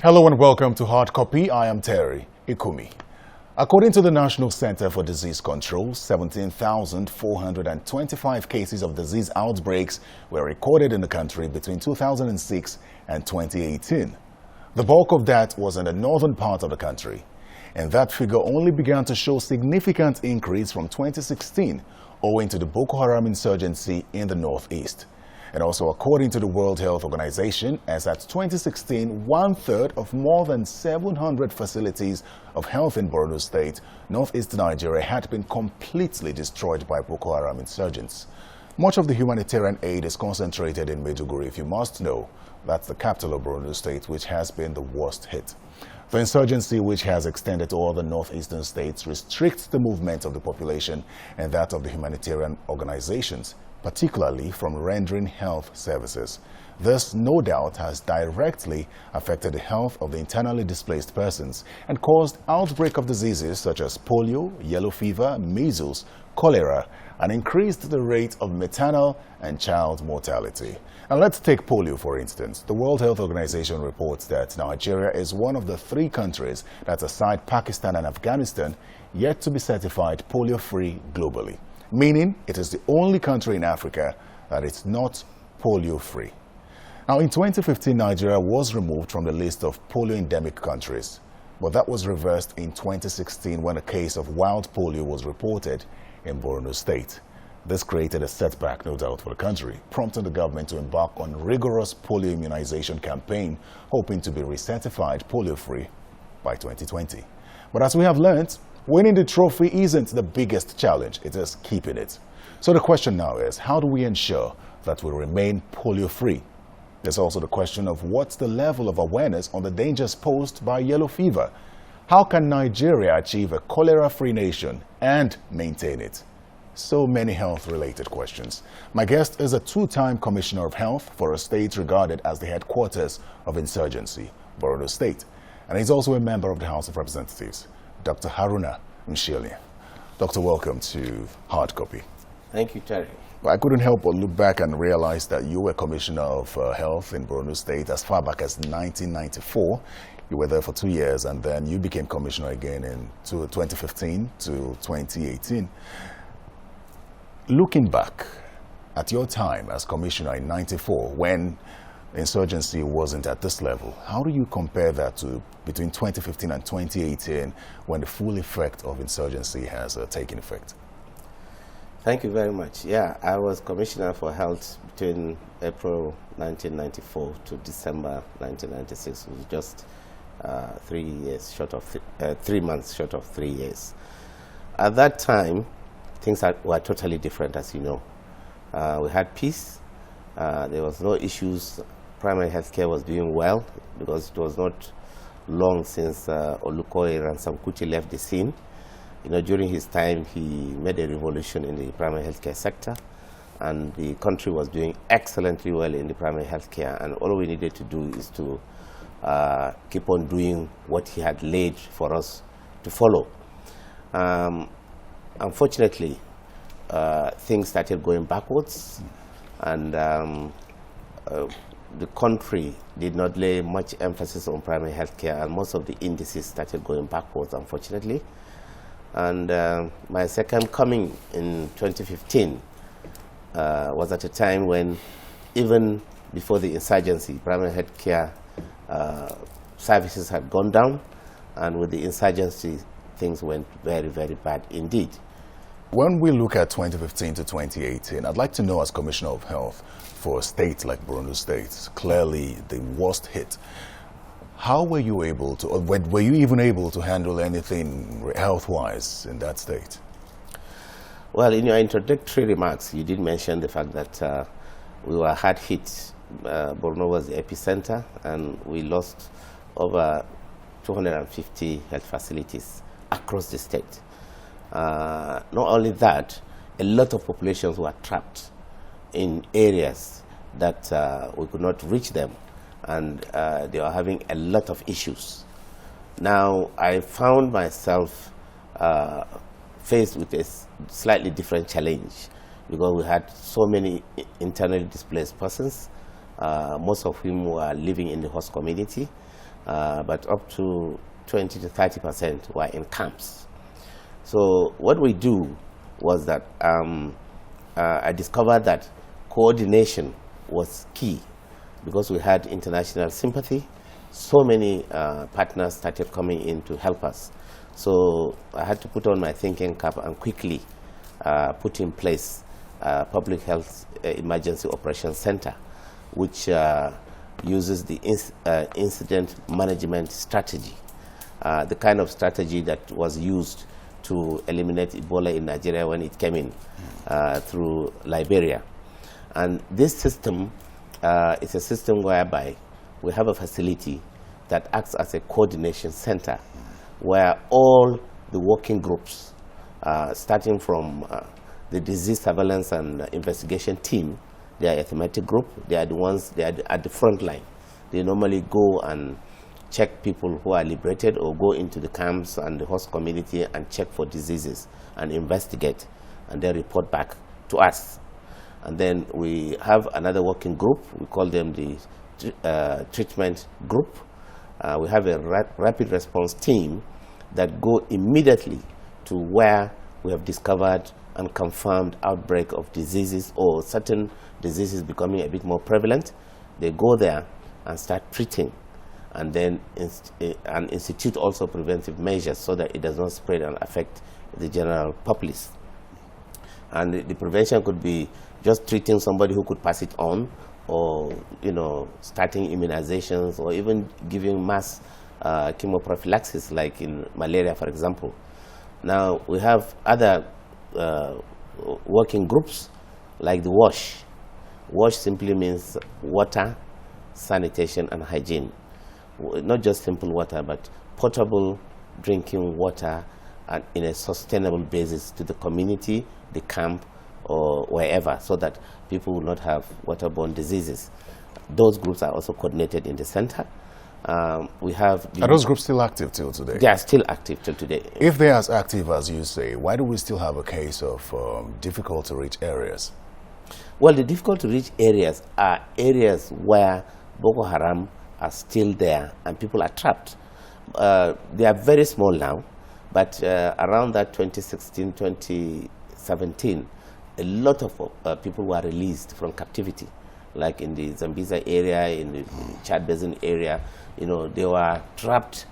Hello and welcome to Hard Copy. I am Terry Ikumi. According to the National Center for Disease Control, 17,425 cases of disease outbreaks were recorded in the country between 2006 and 2018. The bulk of that was in the northern part of the country, and that figure only began to show significant increase from 2016 owing to the Boko Haram insurgency in the northeast. And also, according to the World Health Organization, as at 2016, one-third of more than 700 facilities of health in Borno State, northeast Nigeria, had been completely destroyed by Boko Haram insurgents. Much of the humanitarian aid is concentrated in Maiduguri, if you must know. That's the capital of Borno State, which has been the worst hit. The insurgency, which has extended to all the northeastern states, restricts the movement of the population and that of the humanitarian organizations, particularly from rendering health services. This, no doubt, has directly affected the health of the internally displaced persons and caused outbreak of diseases such as polio, yellow fever, measles, cholera, and increased the rate of maternal and child mortality. And let's take polio, for instance. The World Health Organization reports that Nigeria is one of the 3 countries that, aside Pakistan and Afghanistan, yet to be certified polio-free globally, meaning it is the only country in Africa that is not polio-free. Now, in 2015, Nigeria was removed from the list of polio-endemic countries, but that was reversed in 2016 when a case of wild polio was reported in Borno State. This created a setback, no doubt, for the country, prompting the government to embark on rigorous polio immunization campaign, hoping to be recertified polio-free by 2020. But as we have learned, winning the trophy isn't the biggest challenge, it is keeping it. So the question now is, how do we ensure that we remain polio-free? There's also the question of what's the level of awareness on the dangers posed by yellow fever? How can Nigeria achieve a cholera-free nation and maintain it? So many health-related questions. My guest is a 2-time Commissioner of Health for a state regarded as the headquarters of insurgency, Borno State. And he's also a member of the House of Representatives, Dr. Haruna Mshela. Doctor, welcome to Hard Copy. Thank you, Terry. I couldn't help but look back and realize that you were Commissioner of Health in Borno State as far back as 1994. You were there for 2 years, and then you became Commissioner again in 2015 to 2018. Looking back at your time as Commissioner in 94, when insurgency wasn't at this level, how do you compare that to between 2015 and 2018 when the full effect of insurgency has taken effect? Thank you very much. Yeah, I was Commissioner for Health between April 1994 to December 1996, which was just 3 years short of 3 months short of 3 years. At that time, things were totally different, as you know. We had peace. There was no issues. Primary health care was doing well because it was not long since Olukoye Ransamkuti left the scene. You know, during his time, he made a revolution in the primary healthcare sector, and the country was doing excellently well in the primary healthcare. And all we needed to do is to keep on doing what he had laid for us to follow. Unfortunately, things started going backwards, and the country did not lay much emphasis on primary healthcare, and most of the indices started going backwards, unfortunately. And my second coming in 2015 was at a time when, even before the insurgency, primary healthcare services had gone down, and with the insurgency, things went very, very bad indeed. When we look at 2015 to 2018, I'd like to know, as Commissioner of Health for a state like Borno State, clearly the worst hit, how were you able to, or were you even able to handle anything health-wise in that state? Well, in your introductory remarks, you did mention the fact that we were hard hit. Borno was the epicenter, and we lost over 250 health facilities across the state. Not only that, a lot of populations were trapped in areas that we could not reach them, and they were having a lot of issues. Now, I found myself faced with a slightly different challenge because we had so many internally displaced persons, most of whom were living in the host community, but up to 20 to 30% were in camps. So what we do was that I discovered that coordination was key because we had international sympathy. So many partners started coming in to help us. So I had to put on my thinking cap and quickly put in place Public Health Emergency Operations Center, which uses the incident management strategy, the kind of strategy that was used to eliminate Ebola in Nigeria when it came in through Liberia. And this system is a system whereby we have a facility that acts as a coordination center where all the working groups, starting from the disease surveillance and investigation team, they are a thematic group, they are the ones, they are at the front line. They normally go and check people who are liberated or go into the camps and the host community and check for diseases and investigate and then report back to us. And then we have another working group, we call them the treatment group. We have a rapid response team that go immediately to where we have discovered and confirmed outbreak of diseases or certain diseases becoming a bit more prevalent. They go there and start treating and then institute also preventive measures so that it does not spread and affect the general populace. And the prevention could be just treating somebody who could pass it on, or starting immunizations, or even giving mass chemoprophylaxis, like in malaria, for example. Now we have other working groups like the WASH. WASH simply means water, sanitation, and hygiene. Not just simple water, but potable drinking water and in a sustainable basis to the community, the camp, or wherever, so that people will not have waterborne diseases. Those groups are also coordinated in the center. We have Are those groups still active till today? They are still active till today. If they are as active as you say, why do we still have a case of difficult to reach areas? Well, the difficult to reach areas are areas where Boko Haram are still there and people are trapped. They are very small now, but around that 2016, 2017, a lot of people were released from captivity, like in the Zambeza area, in the Chad Basin area. They were trapped,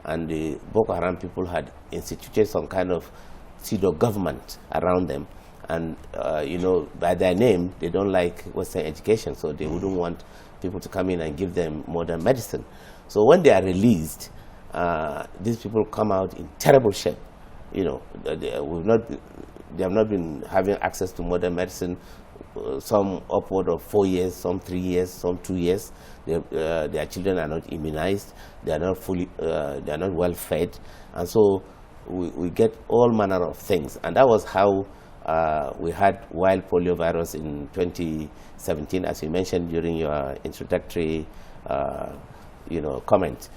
and the Boko Haram people had instituted some kind of pseudo government around them. And by their name, they don't like Western education, so they wouldn't want people to come in and give them modern medicine. So when they are released, these people come out in terrible shape. They have not been having access to modern medicine, some upward of 4 years, some 3 years, some 2 years. Their children are not immunized, they are not well fed, and so we get all manner of things. And that was how we had wild polio virus in 2017, as you mentioned during your introductory comment.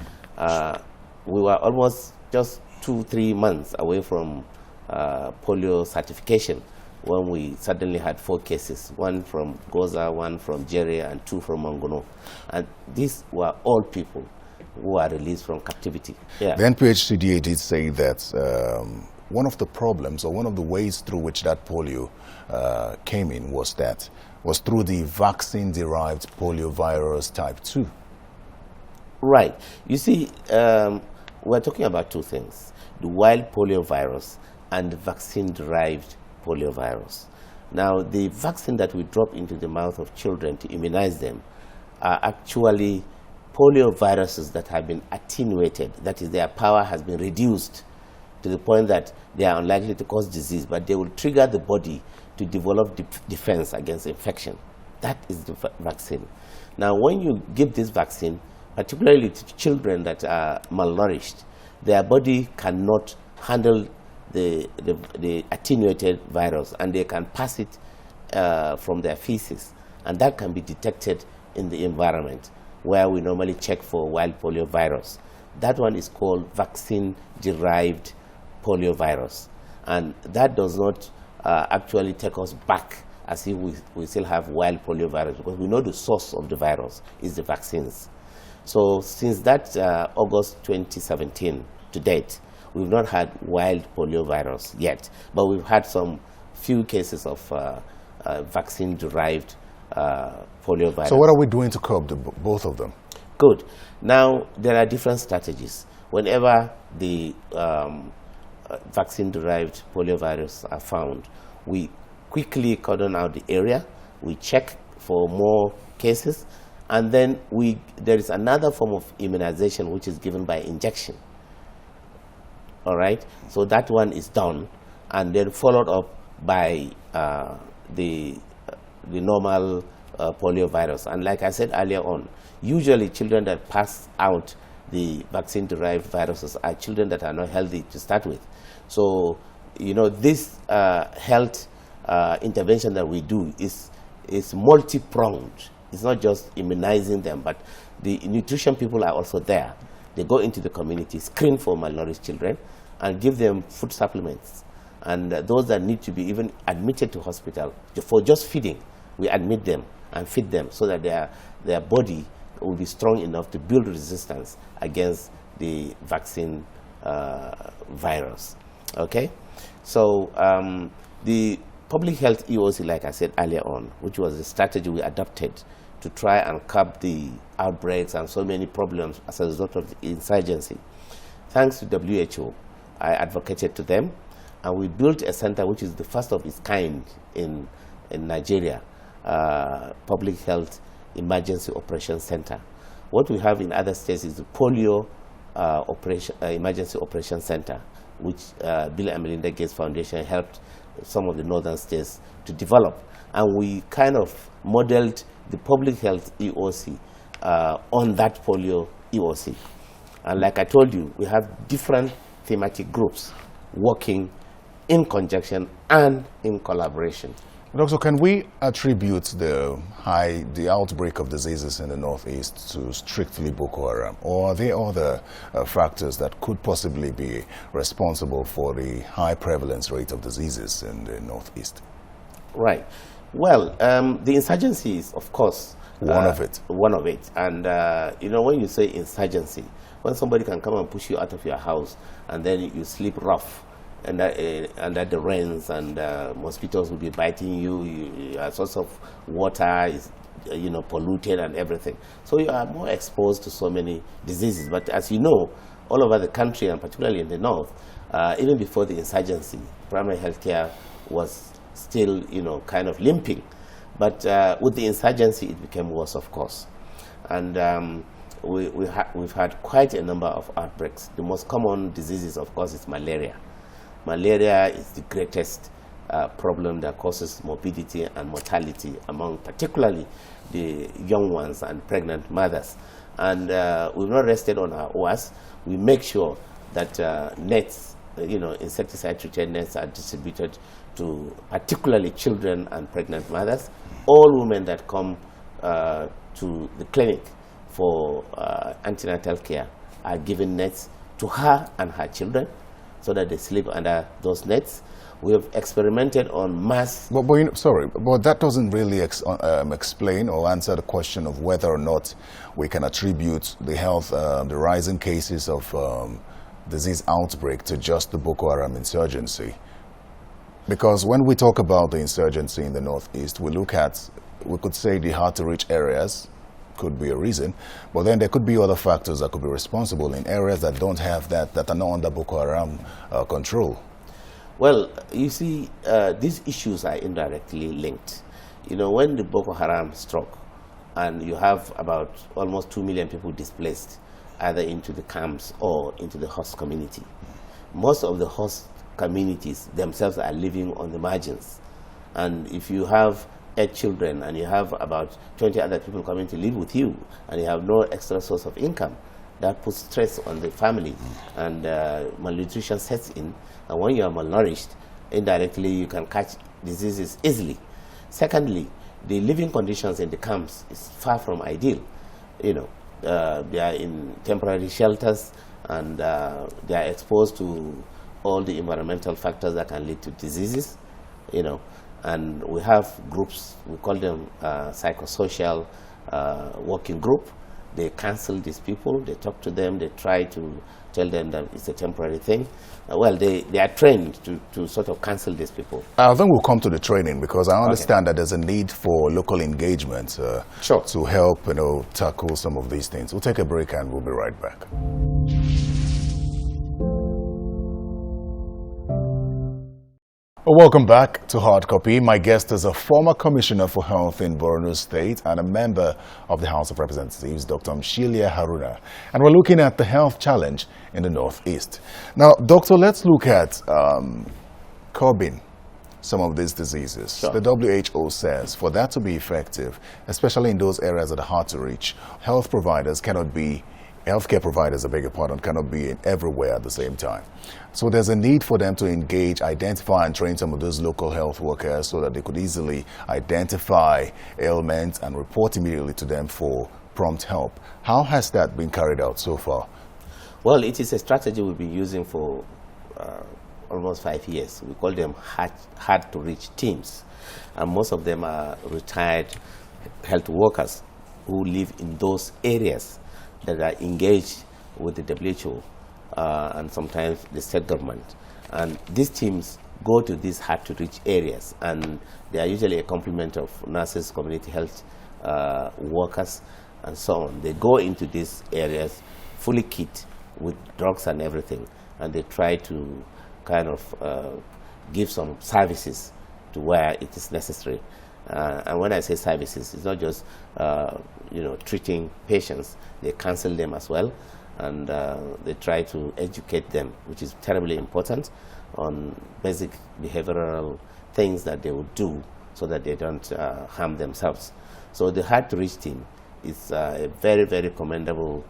We were almost just 2-3 months away from polio certification when we suddenly had 4 cases, 1 from Goza, 1 from Jere, and 2 from Mangono. And these were all people who were released from captivity. Yeah. The NPHCDA did say that one of the problems, or one of the ways through which that polio came in was through the vaccine-derived polio virus type 2. Right. You see, we're talking about 2 things: the wild polio virus and the vaccine-derived polio virus. Now, the vaccine that we drop into the mouth of children to immunize them are actually polio viruses that have been attenuated. That is, their power has been reduced to the point that they are unlikely to cause disease, but they will trigger the body to develop defense against infection. That is the vaccine. Now, when you give this vaccine, particularly to children that are malnourished, their body cannot handle the attenuated virus, and they can pass it from their feces, and that can be detected in the environment where we normally check for wild polio virus. That one is called vaccine-derived polio virus, and that does not actually take us back as if we still have wild polio virus, because we know the source of the virus is the vaccines. So since that August 2017 to date, we've not had wild polio virus yet, but we've had some few cases of vaccine-derived polio virus. So what are we doing to curb both of them? Good. Now, there are different strategies. Whenever the vaccine-derived polio virus are found, we quickly cordon out the area, we check for more cases, and then there is another form of immunization which is given by injection. All right? So that one is done, and then followed up by the normal polio virus. And like I said earlier on, usually children that pass out the vaccine-derived viruses are children that are not healthy to start with. So, you know, this health intervention that we do is multi-pronged. It's not just immunizing them, but the nutrition people are also there. They go into the community, screen for malnourished children, and give them food supplements. And those that need to be even admitted to hospital for just feeding, we admit them and feed them so that their body will be strong enough to build resistance against the vaccine virus. Okay? So the public health EOC, like I said earlier on, which was the strategy we adopted to try and curb the outbreaks and so many problems as a result of the insurgency. Thanks to WHO, I advocated to them, and we built a center which is the first of its kind in Nigeria, Public Health Emergency Operations Center. What we have in other states is the Polio Emergency Operations Center, which Bill and Melinda Gates Foundation helped some of the northern states to develop. And we kind of modeled the public health EOC on that polio EOC. And like I told you, we have different thematic groups working in conjunction and in collaboration. Doctor, can we attribute the outbreak of diseases in the Northeast to strictly Boko Haram, or are there other factors that could possibly be responsible for the high prevalence rate of diseases in the Northeast? Right. Well, the insurgency is, of course, one of it. One of it. And, you know, when you say insurgency, when somebody can come and push you out of your house and then you sleep rough under the rains, and mosquitoes will be biting you, your source of water is, you know, polluted and everything. So you are more exposed to so many diseases. But as you know, all over the country, and particularly in the north, even before the insurgency, primary health care was still, you know, kind of limping. But with the insurgency, it became worse, of course. And we've had quite a number of outbreaks. The most common diseases, of course, is malaria. Malaria is the greatest problem that causes morbidity and mortality among particularly the young ones and pregnant mothers. And we've not rested on our oars. We make sure that nets, you know, insecticide-treated nets are distributed to particularly children and pregnant mothers. All women that come to the clinic for antenatal care are given nets to her and her children, so that they sleep under those nets. We have experimented on mass... But you know, sorry, but that doesn't really explain or answer the question of whether or not we can attribute the rising cases of disease outbreak to just the Boko Haram insurgency. Because when we talk about the insurgency in the Northeast, we could say the hard-to-reach areas could be a reason, but then there could be other factors that could be responsible in areas that don't have that are not under Boko Haram control. Well, you see, these issues are indirectly linked. You know, when the Boko Haram struck, and you have about almost 2 million people displaced, either into the camps or into the host community, most of the host communities themselves are living on the margins. And if you have 8 children and you have about 20 other people coming to live with you, and you have no extra source of income, that puts stress on the family, and malnutrition sets in. And when you are malnourished, indirectly you can catch diseases easily. Secondly, the living conditions in the camps is far from ideal. You know, they are in temporary shelters, and they are exposed to all the environmental factors that can lead to diseases. You know, and we have groups, we call them psychosocial working group, They cancel these people, they talk to them, they try to tell them that it's a temporary thing. Well, they are trained to sort of cancel these people. I think we'll come to the training, because I understand that there's a need for local engagement Sure. to help, tackle some of these things. We'll take a break and we'll be right back. Well, welcome back to Hard Copy. My guest is a former Commissioner for Health in Borno State and a member of the House of Representatives, Dr. Mshela Haruna. And we're looking at the health challenge in the Northeast. Now, Doctor, let's look at curbing some of these diseases. Sure. The WHO says for that to be effective, especially in those areas that are hard to reach, healthcare providers, cannot be everywhere at the same time. So there's a need for them to engage, identify and train some of those local health workers so that they could easily identify ailments and report immediately to them for prompt help. How has that been carried out so far? Well, it is a strategy we've been using for almost 5 years. We call them hard-to-reach teams. And most of them are retired health workers who live in those areas that are engaged with the WHO and sometimes the state government. And these teams go to these hard-to-reach areas, and they are usually a complement of nurses, community health workers, and so on. They go into these areas fully kit with drugs and everything, and they try to kind of give some services to where it is necessary. And when I say services, it's not just treating patients. They counsel them as well, and they try to educate them, which is terribly important, on basic behavioral things that they would do so that they don't harm themselves. So the hard-to-reach team is a very, very commendable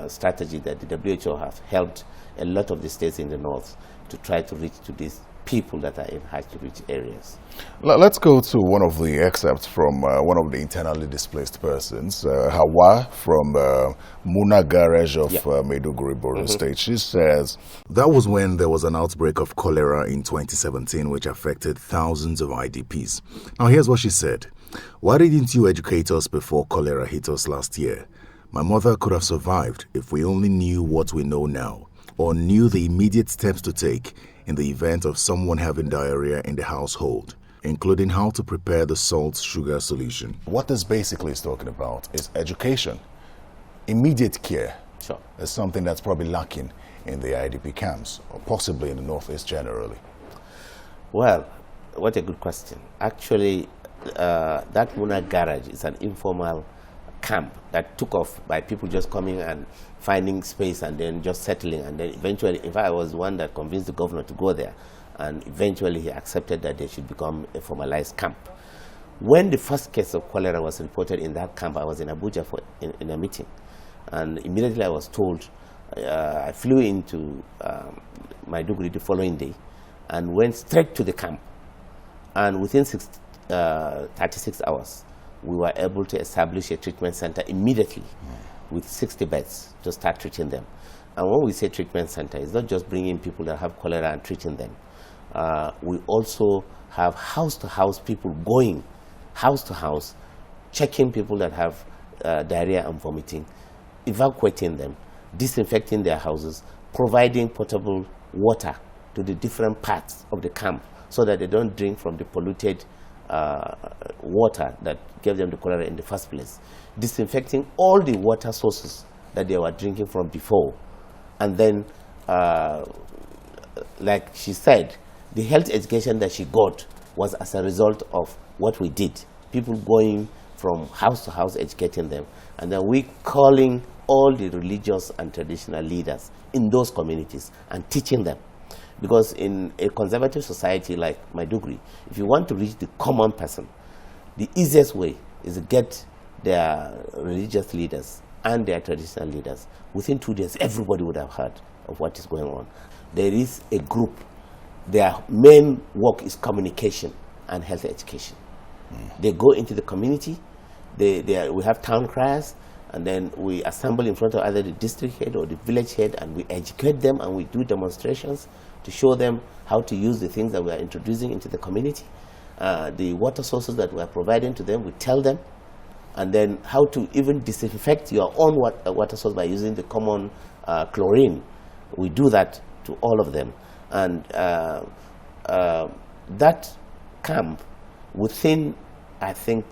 strategy that the WHO have helped a lot of the states in the north to try to reach to these people that are in hard-to-reach areas. Let's go to one of the excerpts from one of the internally displaced persons, Hawa from Muna Garage of Maiduguri, Borno State. She says, that was when there was an outbreak of cholera in 2017, which affected thousands of IDPs. Now, here's what she said. Why didn't you educate us before cholera hit us last year? My mother could have survived if we only knew what we know now, or knew the immediate steps to take in the event of someone having diarrhea in the household, including how to prepare the salt-sugar solution. What this basically is talking about is education. Immediate care is something that's probably lacking in the IDP camps, or possibly in the Northeast generally. Well, what a good question. Actually, that Muna Garage is an informal camp that took off by people just coming and finding space and then just settling, and then eventually, in fact, I was the one that convinced the governor to go there, and eventually he accepted that they should become a formalized camp. When the first case of cholera was reported in that camp, I was in Abuja in a meeting, and immediately I was told, I flew into Maiduguri the following day and went straight to the camp, and within 36 hours we were able to establish a treatment center immediately with 60 beds to start treating them. And when we say treatment center, it's not just bringing people that have cholera and treating them. We also have house-to-house people going house-to-house, checking people that have diarrhea and vomiting, evacuating them, disinfecting their houses, providing potable water to the different parts of the camp so that they don't drink from the polluted water that gave them the cholera in the first place, disinfecting all the water sources that they were drinking from before. And then, like she said, the health education that she got was as a result of what we did. People going from house to house educating them, and then we calling all the religious and traditional leaders in those communities and teaching them. Because in a conservative society like Maiduguri, if you want to reach the common person, the easiest way is to get their religious leaders and their traditional leaders. Within 2 days, everybody would have heard of what is going on. There is a group. Their main work is communication and health education. They go into the community. We have town criers, and then we assemble in front of either the district head or the village head, and we educate them, and we do demonstrations to show them how to use the things that we are introducing into the community. The water sources that we are providing to them, we tell them. and then how to even disinfect your own water source by using the common chlorine. We do that to all of them. And that camp, within, I think,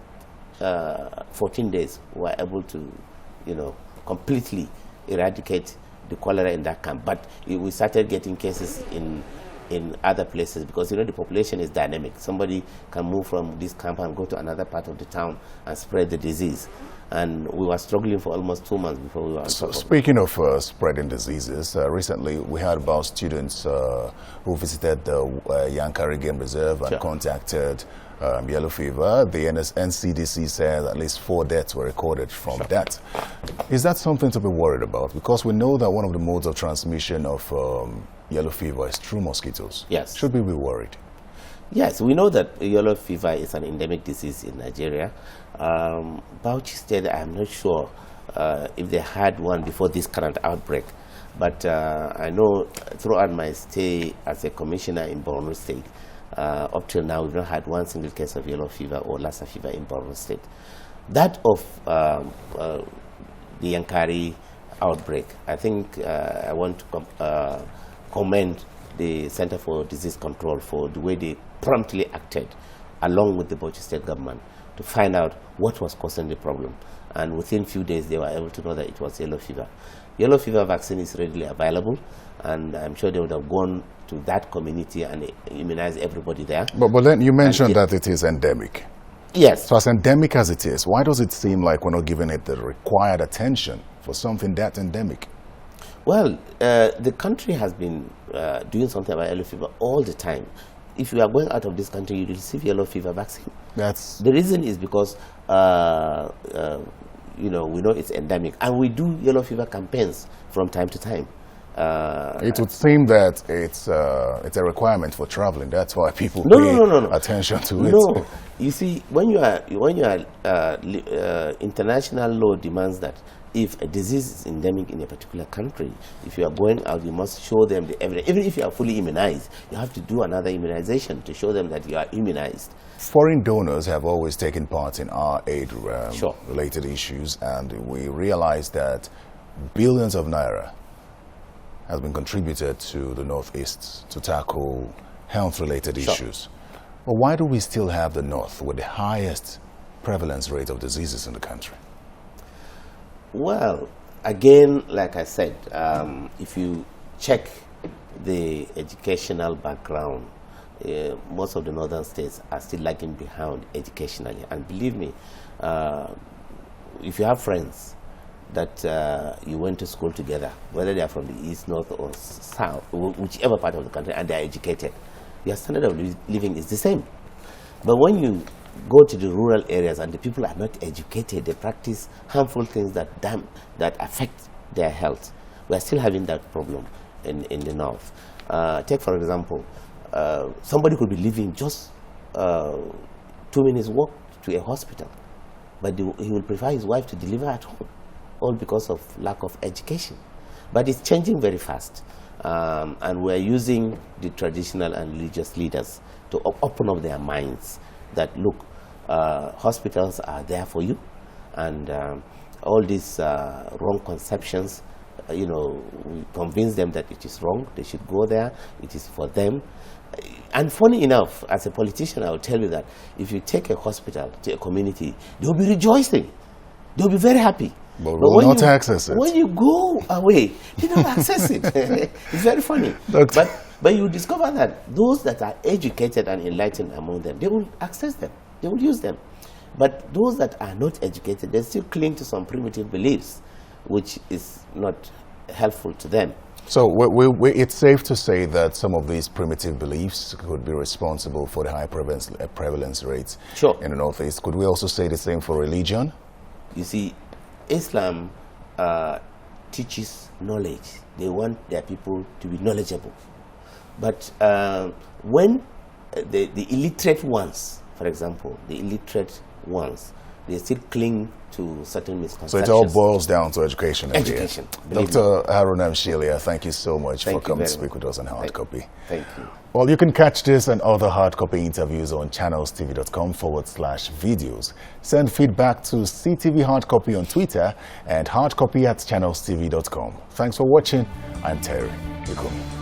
14 days, we were able to, completely eradicate the cholera in that camp. But we started getting cases in other places, because the population is dynamic. Somebody can move from this camp and go to another part of the town and spread the disease. And we were struggling for almost 2 months before we were on top of it. Speaking of spreading diseases, recently we heard about students who visited the Yankari Game Reserve and contacted yellow fever. The NCDC said at least 4 deaths were recorded from that. Is that something to be worried about? Because we know that one of the modes of transmission of yellow fever is through mosquitoes. Yes. Should we be worried? Yes, we know that yellow fever is an endemic disease in Nigeria. Bauchi State, I'm not sure if they had one before this current outbreak. But I know throughout my stay as a commissioner in Borno State, up till now, we've not had one single case of yellow fever or Lassa fever in Borno State. That of the Yankari outbreak, I think I want to commend the Center for Disease Control for the way they promptly acted, along with the Bauchi State government, to find out what was causing the problem. And within a few days, they were able to know that it was yellow fever. Yellow fever vaccine is readily available, and I'm sure they would have gone to that community and immunize everybody there. But then you mentioned that it is endemic. Yes. So as endemic as it is, why does it seem like we're not giving it the required attention for something that endemic? Well, the country has been doing something about yellow fever all the time. If you are going out of this country, you receive yellow fever vaccine. The reason is because we know it's endemic, and we do yellow fever campaigns from time to time. It would seem that it's a requirement for traveling. That's why people pay attention to it. No, you see, when you are international law demands that if a disease is endemic in a particular country, if you are going out, you must show them the evidence. Even if you are fully immunized, you have to do another immunization to show them that you are immunized. Foreign donors have always taken part in our aid-related issues, and we realize that billions of naira has been contributed to the Northeast to tackle health-related issues. But why do we still have the North with the highest prevalence rate of diseases in the country? Well, again, like I said, if you check the educational background, most of the northern states are still lagging behind educationally. And believe me, if you have friends that you went to school together, whether they are from the east, north, or south, whichever part of the country, and they are educated, their standard of living is the same. But when you go to the rural areas and the people are not educated, they practice harmful things that affect their health. We are still having that problem in the north. Take, for example, somebody could be living just 2 minutes walk to a hospital, but he will prefer his wife to deliver at home, all because of lack of education. But it's changing very fast, and we're using the traditional and religious leaders to open up their minds that, look, hospitals are there for you, and all these wrong conceptions, we convince them that it is wrong, they should go there, it is for them. And funny enough, as a politician, I will tell you that if you take a hospital to a community, they will be rejoicing, they will be very happy. But will not access it. When you go away, they don't access it. It's very funny. But you discover that those that are educated and enlightened among them, they will access them, they will use them. But those that are not educated, they still cling to some primitive beliefs, which is not helpful to them. So it's safe to say that some of these primitive beliefs could be responsible for the high prevalence rates in the Northeast. Could we also say the same for religion? You see, Islam teaches knowledge. They want their people to be knowledgeable. But when the illiterate ones, for example, the illiterate ones they still cling to certain So misconceptions. it all boils down to education. Education. Dr. Haruna Mshela, thank you so much for coming to speak much. with us on Hard Copy. Thank you. Well, you can catch this and other Hard Copy interviews on channelstv.com/videos. Send feedback to CTV Hard Copy on Twitter and hardcopy@channelstv.com. Thanks for watching. I'm Terry Ikumi.